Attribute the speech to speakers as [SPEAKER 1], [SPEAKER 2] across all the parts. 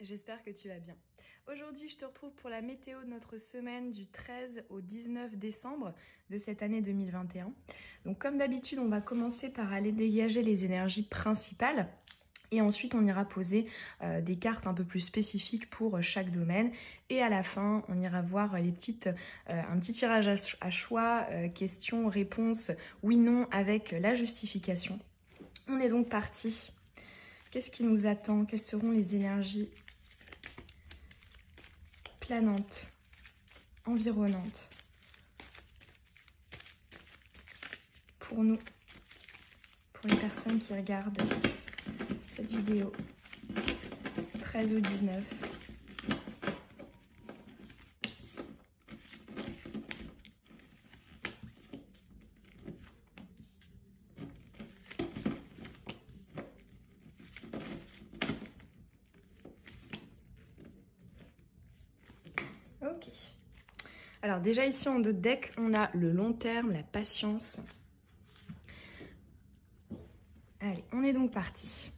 [SPEAKER 1] J'espère que tu vas bien. Aujourd'hui, je te retrouve pour la météo de notre semaine du 13 au 19 décembre de cette année 2021. Donc comme d'habitude, on va commencer par aller dégager les énergies principales. Et ensuite, on ira poser des cartes un peu plus spécifiques pour chaque domaine. Et à la fin, on ira voir un petit tirage à choix, questions, réponses, oui, non, avec la justification. On est donc parti. Qu'est-ce qui nous attend? Quelles seront les énergies planantes, environnantes pour nous, pour les personnes qui regardent cette vidéo 13 au 19. Ok. Alors déjà ici en dos de deck, on a le long terme, la patience. Allez, on est donc parti.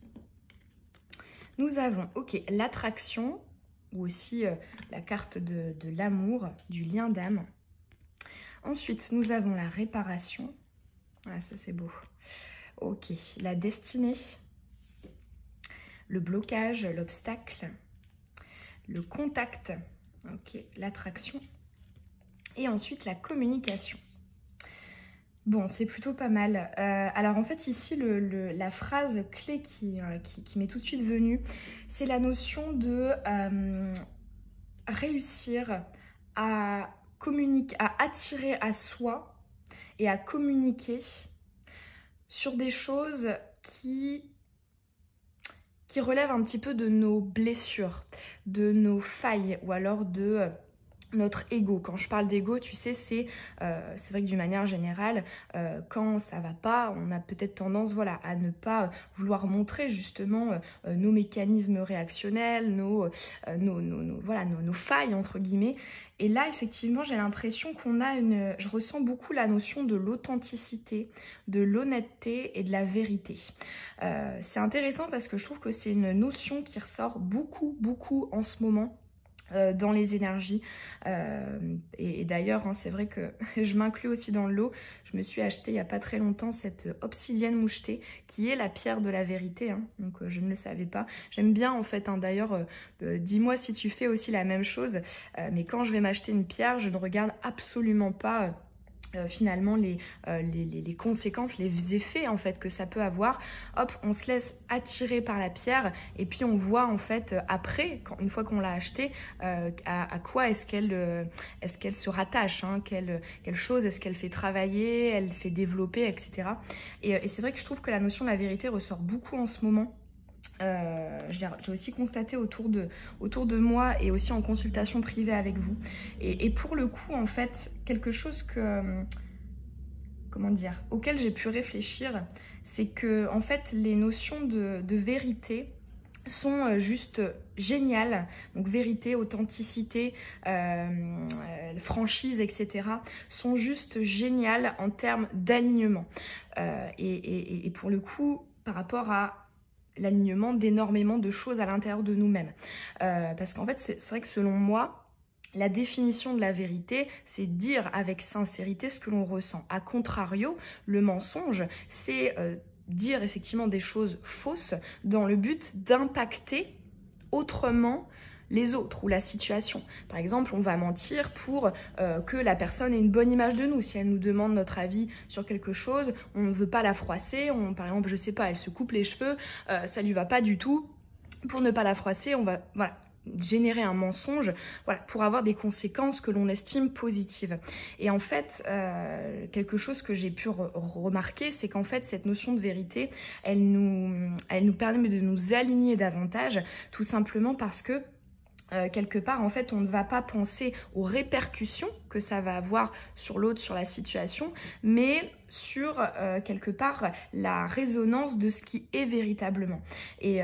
[SPEAKER 1] Nous avons, ok, l'attraction, ou aussi la carte de l'amour, du lien d'âme. Ensuite, nous avons la réparation. Ah, ça c'est beau. Ok, la destinée, le blocage, l'obstacle, le contact, ok, l'attraction. Et ensuite, la communication. Bon, c'est plutôt pas mal. Alors en fait, ici, la phrase clé qui m'est tout de suite venue, c'est la notion de réussir à communiquer, à attirer à soi et à communiquer sur des choses qui relèvent un petit peu de nos blessures, de nos failles ou alors de notre ego. Quand je parle d'ego, tu sais, c'est vrai que d'une manière générale, quand ça va pas, on a peut-être tendance, voilà, à ne pas vouloir montrer justement nos mécanismes réactionnels, nos failles entre guillemets. Et là, effectivement, j'ai l'impression je ressens beaucoup la notion de l'authenticité, de l'honnêteté et de la vérité. C'est intéressant parce que je trouve que c'est une notion qui ressort beaucoup en ce moment. Dans les énergies et d'ailleurs hein, c'est vrai que je m'inclus aussi dans le lot. Je me suis acheté il n'y a pas très longtemps cette obsidienne mouchetée qui est la pierre de la vérité hein, donc je ne le savais pas. J'aime bien en fait hein, d'ailleurs dis-moi si tu fais aussi la même chose mais quand je vais m'acheter une pierre je ne regarde absolument pas finalement les conséquences, les effets en fait que ça peut avoir. Hop, on se laisse attirer par la pierre et puis on voit en fait après, une fois qu'on l'a achetée, à quoi est-ce qu'elle se rattache, hein, quelle chose est-ce qu'elle fait travailler, elle fait développer, etc. Et c'est vrai que je trouve que la notion de la vérité ressort beaucoup en ce moment. J'ai aussi constaté autour de moi et aussi en consultation privée avec vous et pour le coup en fait quelque chose auquel j'ai pu réfléchir, c'est que en fait les notions de vérité sont juste géniales, donc vérité, authenticité, franchise, etc. sont juste géniales en termes d'alignement et pour le coup par rapport à l'alignement d'énormément de choses à l'intérieur de nous-mêmes. Parce qu'en fait, c'est vrai que selon moi, la définition de la vérité, c'est dire avec sincérité ce que l'on ressent. A contrario, le mensonge, c'est dire effectivement des choses fausses dans le but d'impacter autrement les autres ou la situation. Par exemple, on va mentir pour que la personne ait une bonne image de nous. Si elle nous demande notre avis sur quelque chose, on ne veut pas la froisser. Par exemple, je sais pas, elle se coupe les cheveux, ça lui va pas du tout. Pour ne pas la froisser, on va générer un mensonge, pour avoir des conséquences que l'on estime positives. Et en fait, quelque chose que j'ai pu remarquer, c'est qu'en fait, cette notion de vérité, elle nous permet de nous aligner davantage, tout simplement parce que quelque part, en fait, on ne va pas penser aux répercussions que ça va avoir sur l'autre, sur la situation, mais sur, quelque part, la résonance de ce qui est véritablement. Et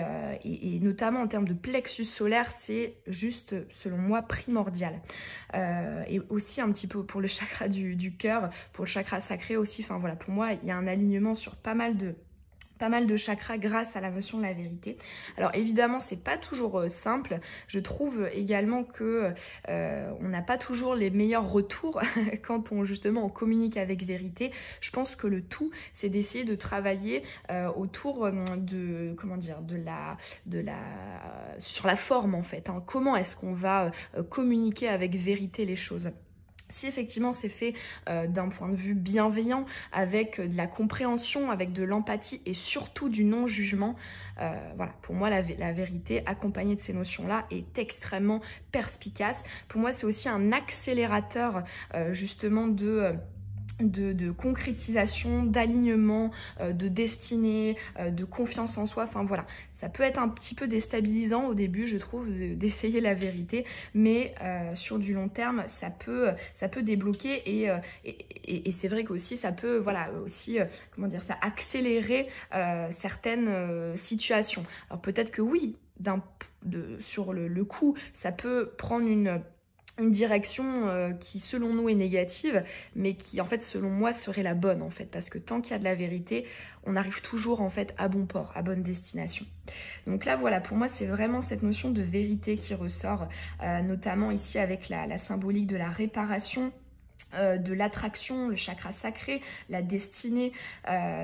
[SPEAKER 1] notamment en termes de plexus solaire, c'est juste, selon moi, primordial. Et aussi un petit peu pour le chakra du cœur, pour le chakra sacré aussi. Enfin voilà, pour moi, il y a un alignement sur pas mal pas mal de chakras grâce à la notion de la vérité. Alors évidemment, c'est pas toujours simple. Je trouve également que on n'a pas toujours les meilleurs retours quand on communique avec vérité. Je pense que le tout, c'est d'essayer de travailler autour de sur la forme en fait. Hein. Comment est-ce qu'on va communiquer avec vérité les choses? Si effectivement c'est fait d'un point de vue bienveillant, avec de la compréhension, avec de l'empathie et surtout du non-jugement, voilà, pour moi la vérité accompagnée de ces notions-là est extrêmement perspicace. Pour moi c'est aussi un accélérateur justement de concrétisation, d'alignement, de destinée, de confiance en soi. Enfin voilà, ça peut être un petit peu déstabilisant au début, je trouve, d'essayer la vérité, mais sur du long terme, ça peut débloquer et c'est vrai qu'aussi ça peut, voilà, aussi, ça accélérer certaines situations. Alors peut-être que oui, sur le coup, ça peut prendre une direction qui selon nous est négative, mais qui en fait selon moi serait la bonne en fait, parce que tant qu'il y a de la vérité, on arrive toujours en fait à bon port, à bonne destination. Donc là voilà, pour moi c'est vraiment cette notion de vérité qui ressort, notamment ici avec la symbolique de la réparation, de l'attraction, le chakra sacré, la destinée.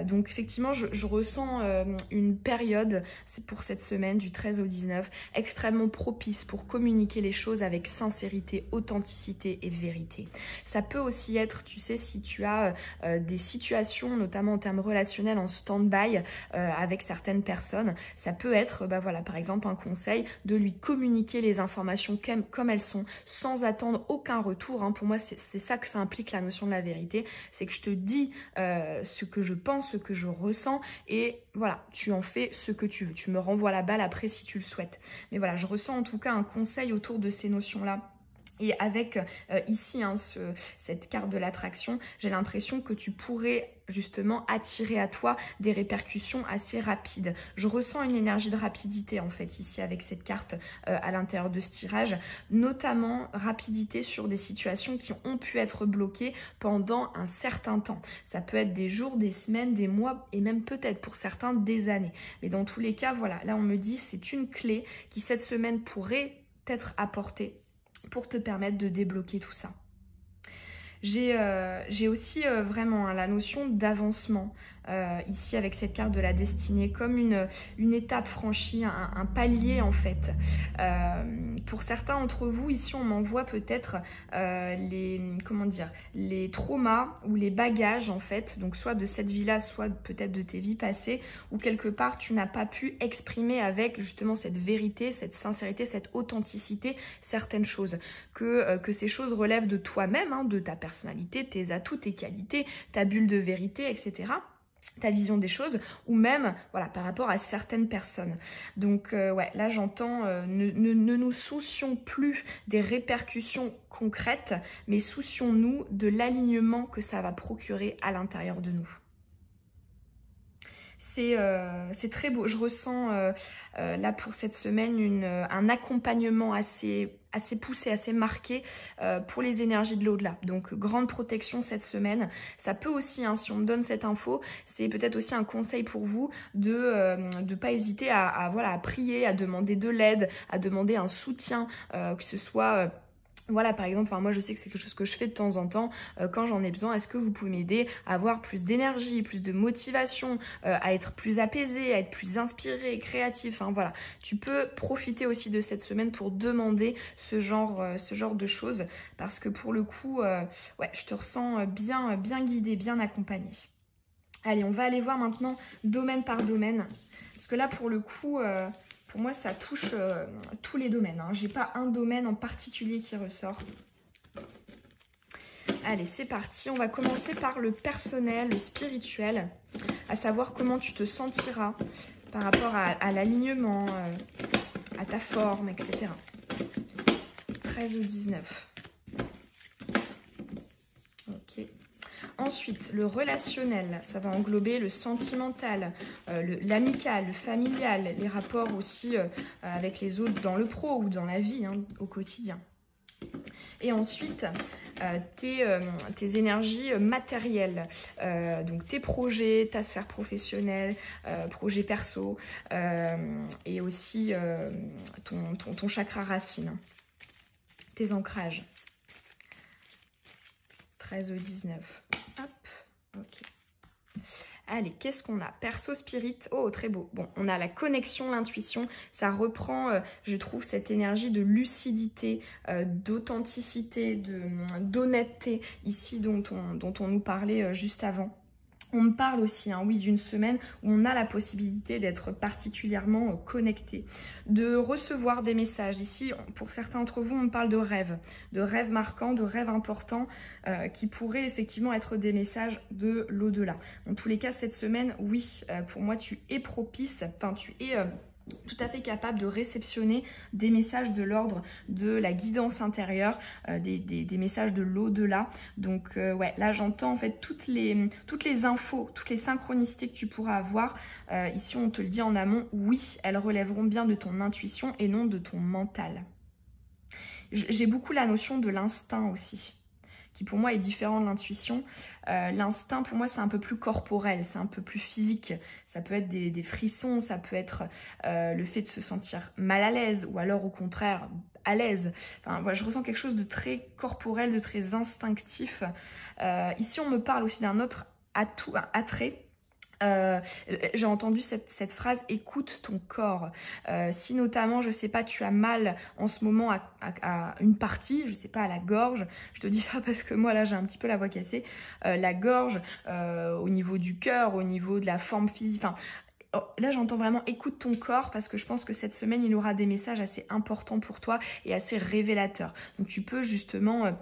[SPEAKER 1] Donc effectivement, je ressens une période, c'est pour cette semaine du 13 au 19, extrêmement propice pour communiquer les choses avec sincérité, authenticité et vérité. Ça peut aussi être, tu sais, si tu as des situations, notamment en termes relationnels, en stand-by avec certaines personnes, ça peut être, voilà, par exemple, un conseil de lui communiquer les informations comme elles sont, sans attendre aucun retour. Hein. Pour moi, c'est ça que ça implique la notion de la vérité, c'est que je te dis ce que je pense, ce que je ressens, et voilà, tu en fais ce que tu veux. Tu me renvoies la balle après si tu le souhaites. Mais voilà, je ressens en tout cas un conseil autour de ces notions-là. Et avec ici cette carte de l'attraction, j'ai l'impression que tu pourrais justement attirer à toi des répercussions assez rapides. Je ressens une énergie de rapidité en fait ici avec cette carte à l'intérieur de ce tirage, notamment rapidité sur des situations qui ont pu être bloquées pendant un certain temps. Ça peut être des jours, des semaines, des mois et même peut-être pour certains des années. Mais dans tous les cas, voilà, là on me dit c'est une clé qui cette semaine pourrait être apportée pour te permettre de débloquer tout ça. J'ai aussi vraiment la notion d'avancement ici avec cette carte de la destinée, comme une étape franchie, un palier en fait. Pour certains d'entre vous, ici on m'envoie peut-être les traumas ou les bagages en fait, donc soit de cette vie-là, soit peut-être de tes vies passées, où quelque part tu n'as pas pu exprimer avec justement cette vérité, cette sincérité, cette authenticité, certaines choses, que ces choses relèvent de toi-même, hein, de ta personnalité, tes atouts, tes qualités, ta bulle de vérité, etc., ta vision des choses, ou même voilà, par rapport à certaines personnes. Donc ouais, là j'entends, ne nous soucions plus des répercussions concrètes, mais soucions-nous de l'alignement que ça va procurer à l'intérieur de nous. C'est très beau. Je ressens là pour cette semaine un accompagnement assez poussé, assez marqué pour les énergies de l'au-delà. Donc grande protection cette semaine. Ça peut aussi, hein, si on me donne cette info, c'est peut-être aussi un conseil pour vous de pas hésiter à prier, à demander de l'aide, à demander un soutien, que ce soit... Voilà, par exemple, moi je sais que c'est quelque chose que je fais de temps en temps quand j'en ai besoin. Est-ce que vous pouvez m'aider à avoir plus d'énergie, plus de motivation, à être plus apaisé, à être plus inspiré, créatif. Hein, voilà, tu peux profiter aussi de cette semaine pour demander ce genre de choses, parce que pour le coup, ouais, je te ressens bien guidé, bien accompagné. Allez, on va aller voir maintenant domaine par domaine, parce que là pour le coup... pour moi, ça touche tous les domaines. Hein. Je n'ai pas un domaine en particulier qui ressort. Allez, c'est parti. On va commencer par le personnel, le spirituel, à savoir comment tu te sentiras par rapport à l'alignement, à ta forme, etc. 13 ou 19. Ok. Ensuite, le relationnel, ça va englober le sentimental, l'amical, le familial, les rapports aussi avec les autres dans le pro ou dans la vie, hein, au quotidien. Et ensuite, tes énergies matérielles, donc tes projets, ta sphère professionnelle, projets perso, et aussi ton chakra racine, tes ancrages. 13 au 19. Hop, ok. Allez, qu'est-ce qu'on a? Perso spirit, oh très beau. Bon, on a la connexion, l'intuition, ça reprend, je trouve, cette énergie de lucidité, d'authenticité, d'honnêteté, ici dont on nous parlait juste avant. On me parle aussi, hein, oui, d'une semaine où on a la possibilité d'être particulièrement connecté, de recevoir des messages. Ici, pour certains d'entre vous, on me parle de rêves marquants, de rêves importants qui pourraient effectivement être des messages de l'au-delà. Dans tous les cas, cette semaine, oui, pour moi, tu es propice, enfin, tu es... tout à fait capable de réceptionner des messages de l'ordre de la guidance intérieure, des messages de l'au-delà. Donc ouais, là j'entends en fait toutes les infos, toutes les synchronicités que tu pourras avoir. Ici on te le dit en amont, oui, elles relèveront bien de ton intuition et non de ton mental. J'ai beaucoup la notion de l'instinct aussi, qui pour moi est différent de l'intuition. L'instinct, pour moi, c'est un peu plus corporel, c'est un peu plus physique. Ça peut être des frissons, ça peut être le fait de se sentir mal à l'aise, ou alors au contraire à l'aise. Enfin, voilà, je ressens quelque chose de très corporel, de très instinctif. Ici, on me parle aussi d'un autre attrait. J'ai entendu cette phrase, écoute ton corps. Si notamment, je sais pas, tu as mal en ce moment à une partie, je sais pas, à la gorge, je te dis ça parce que moi là j'ai un petit peu la voix cassée, la gorge, au niveau du cœur, au niveau de la forme physique, enfin là j'entends vraiment écoute ton corps, parce que je pense que cette semaine il aura des messages assez importants pour toi et assez révélateurs. Donc tu peux justement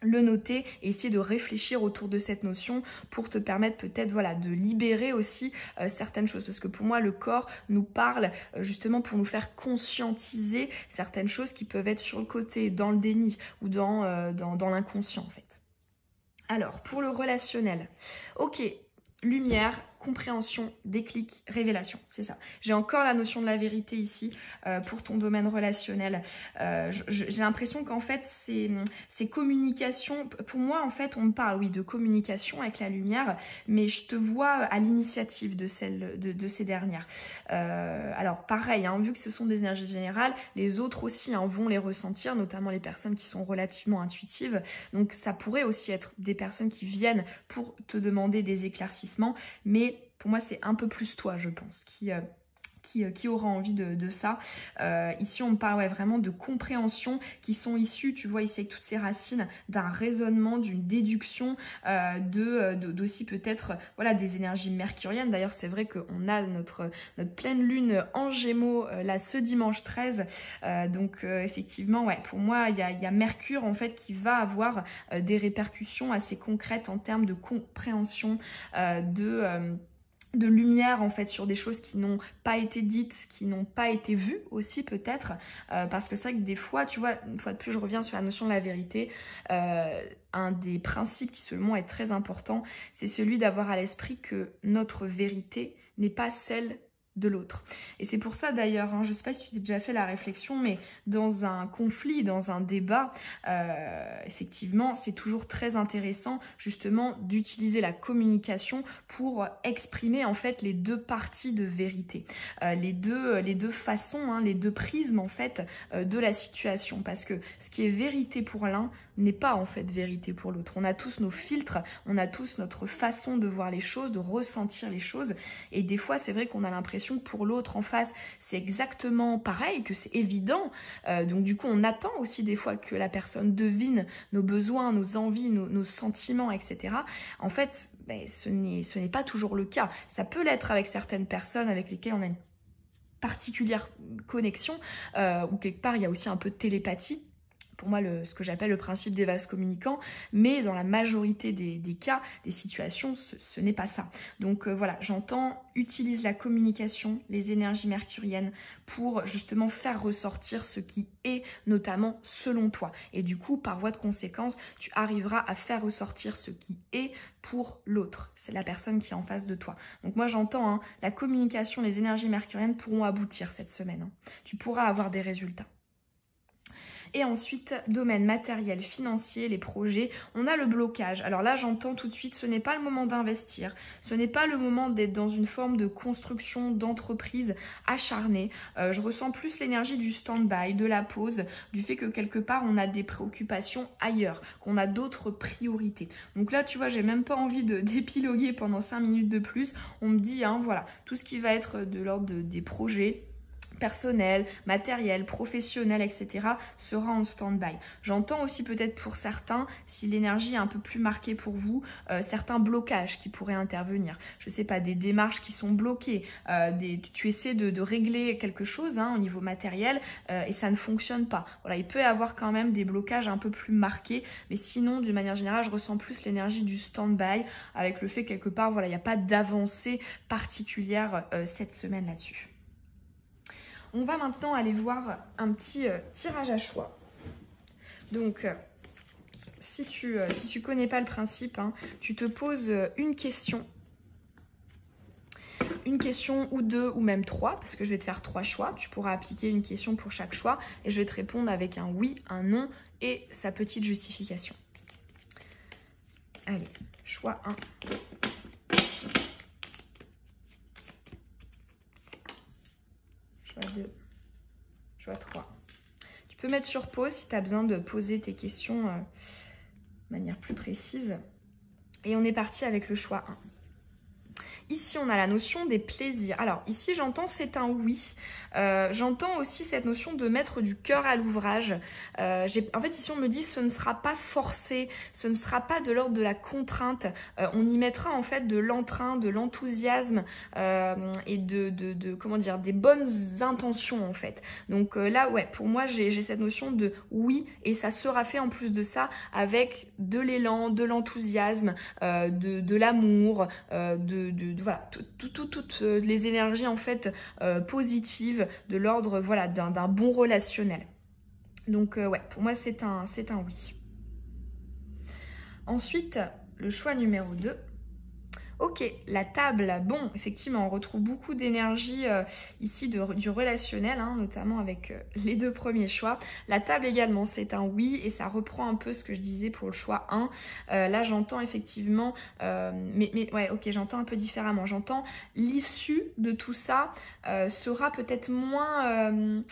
[SPEAKER 1] le noter et essayer de réfléchir autour de cette notion pour te permettre peut-être voilà, de libérer aussi certaines choses. Parce que pour moi, le corps nous parle justement pour nous faire conscientiser certaines choses qui peuvent être sur le côté, dans le déni ou dans l'inconscient en fait. Alors, pour le relationnel, ok, lumière, compréhension, déclic, révélation, c'est ça. J'ai encore la notion de la vérité ici pour ton domaine relationnel. J'ai l'impression qu'en fait, ces communications, pour moi, en fait, on me parle, oui, de communication avec la lumière, mais je te vois à l'initiative de ces dernières. Alors, pareil, hein, vu que ce sont des énergies générales, les autres aussi hein, vont les ressentir, notamment les personnes qui sont relativement intuitives. Donc, ça pourrait aussi être des personnes qui viennent pour te demander des éclaircissements, mais pour moi, c'est un peu plus toi, je pense, qui aura envie de ça. Ici, on me parle ouais, vraiment de compréhension qui sont issues, tu vois, ici avec toutes ces racines, d'un raisonnement, d'une déduction, d'aussi peut-être voilà, des énergies mercuriennes. D'ailleurs, c'est vrai qu'on a notre pleine lune en Gémeaux là ce dimanche 13. Donc, effectivement, ouais, pour moi, il y a Mercure en fait qui va avoir des répercussions assez concrètes en termes de compréhension, de lumière en fait sur des choses qui n'ont pas été dites, qui n'ont pas été vues aussi peut-être, parce que c'est vrai que des fois, tu vois, une fois de plus je reviens sur la notion de la vérité, un des principes qui selon moi est très important, c'est celui d'avoir à l'esprit que notre vérité n'est pas celle de l'autre. Et c'est pour ça d'ailleurs, hein, je ne sais pas si tu t'es déjà fait la réflexion, mais dans un conflit, dans un débat, effectivement, c'est toujours très intéressant justement d'utiliser la communication pour exprimer en fait les deux parties de vérité, les deux façons, hein, les deux prismes en fait de la situation. Parce que ce qui est vérité pour l'un n'est pas en fait vérité pour l'autre. On a tous nos filtres, on a tous notre façon de voir les choses, de ressentir les choses. Et des fois, c'est vrai qu'on a l'impression que pour l'autre en face, c'est exactement pareil, que c'est évident. Donc du coup, on attend aussi des fois que la personne devine nos besoins, nos envies, nos sentiments, etc. En fait, ce n'est pas toujours le cas. Ça peut l'être avec certaines personnes avec lesquelles on a une particulière connexion, ou quelque part, il y a aussi un peu de télépathie. Pour moi, ce que j'appelle le principe des vases communicants, mais dans la majorité des cas, des situations, ce n'est pas ça. Donc voilà, j'entends, utilise la communication, les énergies mercuriennes pour justement faire ressortir ce qui est notamment selon toi. Et du coup, par voie de conséquence, tu arriveras à faire ressortir ce qui est pour l'autre. C'est la personne qui est en face de toi. Donc moi, j'entends, hein, la communication, les énergies mercuriennes pourront aboutir cette semaine. Hein. Tu pourras avoir des résultats. Et ensuite, domaine matériel, financier, les projets, on a le blocage. Alors là, j'entends tout de suite, ce n'est pas le moment d'investir, ce n'est pas le moment d'être dans une forme de construction d'entreprise acharnée. Je ressens plus l'énergie du stand-by, de la pause, du fait que quelque part, on a des préoccupations ailleurs, qu'on a d'autres priorités. Donc là, tu vois, j'ai même pas envie d'épiloguer pendant 5 minutes de plus. On me dit, hein, voilà, tout ce qui va être de l'ordre des projets, personnel, matériel, professionnel, etc. sera en stand-by. J'entends aussi peut-être pour certains, si l'énergie est un peu plus marquée pour vous, certains blocages qui pourraient intervenir. Je sais pas, des démarches qui sont bloquées, tu essaies de régler quelque chose hein, au niveau matériel et ça ne fonctionne pas. Voilà, il peut y avoir quand même des blocages un peu plus marqués, mais sinon, d'une manière générale, je ressens plus l'énergie du stand-by avec le fait quelque part, voilà, il n'y a pas d'avancée particulière cette semaine là-dessus. On va maintenant aller voir un petit tirage à choix. Donc, si tu connais pas le principe, hein, tu te poses une question ou deux ou même trois, parce que je vais te faire 3 choix. Tu pourras appliquer une question pour chaque choix et je vais te répondre avec un oui, un non et sa petite justification. Allez, choix 1. Choix 2. Choix 3. Tu peux mettre sur pause si tu as besoin de poser tes questions de manière plus précise. Et on est parti avec le choix 1. Ici, on a la notion des plaisirs. Alors, ici, j'entends c'est un oui. J'entends aussi cette notion de mettre du cœur à l'ouvrage. En fait, ici, on me dit ce ne sera pas forcé, ce ne sera pas de l'ordre de la contrainte. On y mettra en fait de l'entrain, de l'enthousiasme et comment dire, des bonnes intentions en fait. Donc là, ouais, pour moi, j'ai cette notion de oui et ça sera fait en plus de ça avec de l'élan, de l'enthousiasme, de l'amour, voilà, toutes les énergies en fait positives de l'ordre voilà, d'un bon relationnel. Donc ouais, pour moi c'est un oui. Ensuite, le choix numéro 2. Ok, la table, bon, effectivement, on retrouve beaucoup d'énergie ici du relationnel, hein, notamment avec les 2 premiers choix. La table également, c'est un oui, et ça reprend un peu ce que je disais pour le choix 1. Là, j'entends effectivement, mais ouais, ok, j'entends un peu différemment. J'entends l'issue de tout ça sera peut-être moins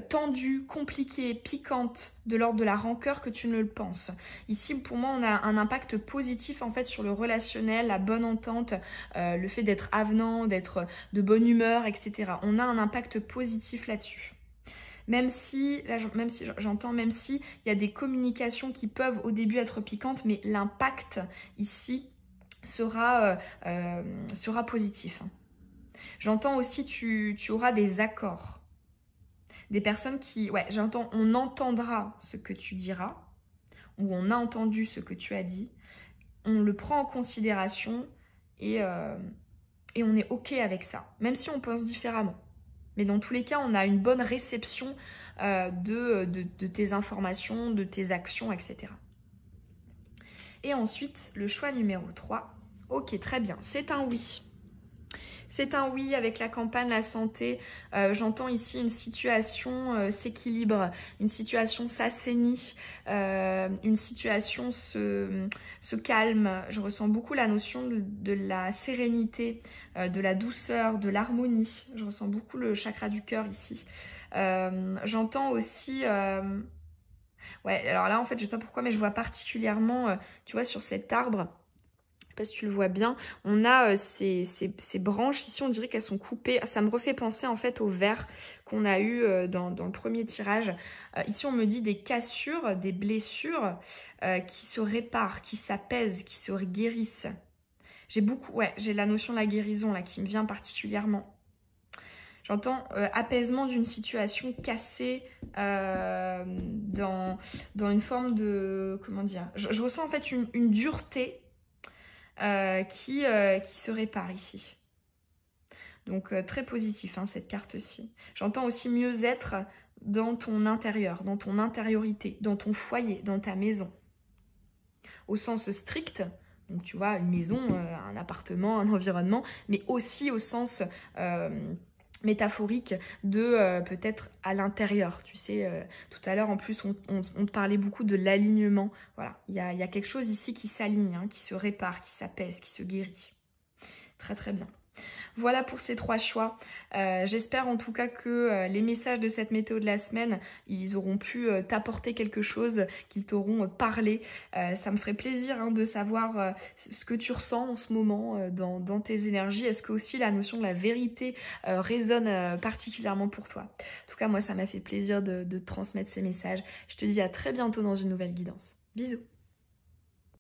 [SPEAKER 1] tendue, compliquée, piquante, de l'ordre de la rancœur que tu ne le penses. Ici, pour moi, on a un impact positif en fait sur le relationnel, la bonne entente, le fait d'être avenant, d'être de bonne humeur, etc. On a un impact positif là-dessus. Même si il y a des communications qui peuvent au début être piquantes, mais l'impact ici sera positif. J'entends aussi tu auras des accords. Des personnes qui, ouais, j'entends, on entendra ce que tu diras, ou on a entendu ce que tu as dit, on le prend en considération et on est OK avec ça, même si on pense différemment. Mais dans tous les cas, on a une bonne réception de tes informations, de tes actions, etc. Et ensuite, le choix numéro 3. Ok, très bien, c'est un oui. C'est un oui avec la campagne, la santé. J'entends ici une situation s'équilibre, une situation s'assainit, une situation se calme. Je ressens beaucoup la notion de la sérénité, de la douceur, de l'harmonie. Je ressens beaucoup le chakra du cœur ici. J'entends aussi... ouais, alors là, en fait, je ne sais pas pourquoi, mais je vois particulièrement, tu vois, sur cet arbre... Je sais pas si tu le vois bien, on a ces branches ici, on dirait qu'elles sont coupées. Ça me refait penser en fait au verre qu'on a eu dans le premier tirage. Ici, on me dit des cassures, des blessures qui se réparent, qui s'apaisent, qui se guérissent. J'ai la notion de la guérison là qui me vient particulièrement. J'entends apaisement d'une situation cassée dans une forme de... Comment dire, je ressens en fait une dureté qui se répare ici. Donc très positif hein, cette carte-ci. J'entends aussi mieux-être dans ton intérieur, dans ton intériorité, dans ton foyer, dans ta maison. Au sens strict, donc tu vois, une maison, un appartement, un environnement, mais aussi au sens métaphorique de peut-être à l'intérieur. Tu sais, tout à l'heure, en plus, on te parlait beaucoup de l'alignement. Voilà, il y a quelque chose ici qui s'aligne, hein, qui se répare, qui s'apaise, qui se guérit. Très très bien. Voilà pour ces 3 choix. J'espère en tout cas que les messages de cette météo de la semaine, ils auront pu t'apporter quelque chose, qu'ils t'auront parlé. Ça me ferait plaisir hein, de savoir ce que tu ressens en ce moment dans tes énergies. Est-ce que aussi la notion de la vérité résonne particulièrement pour toi? En tout cas, moi, ça m'a fait plaisir de te transmettre ces messages. Je te dis à très bientôt dans une nouvelle guidance. Bisous!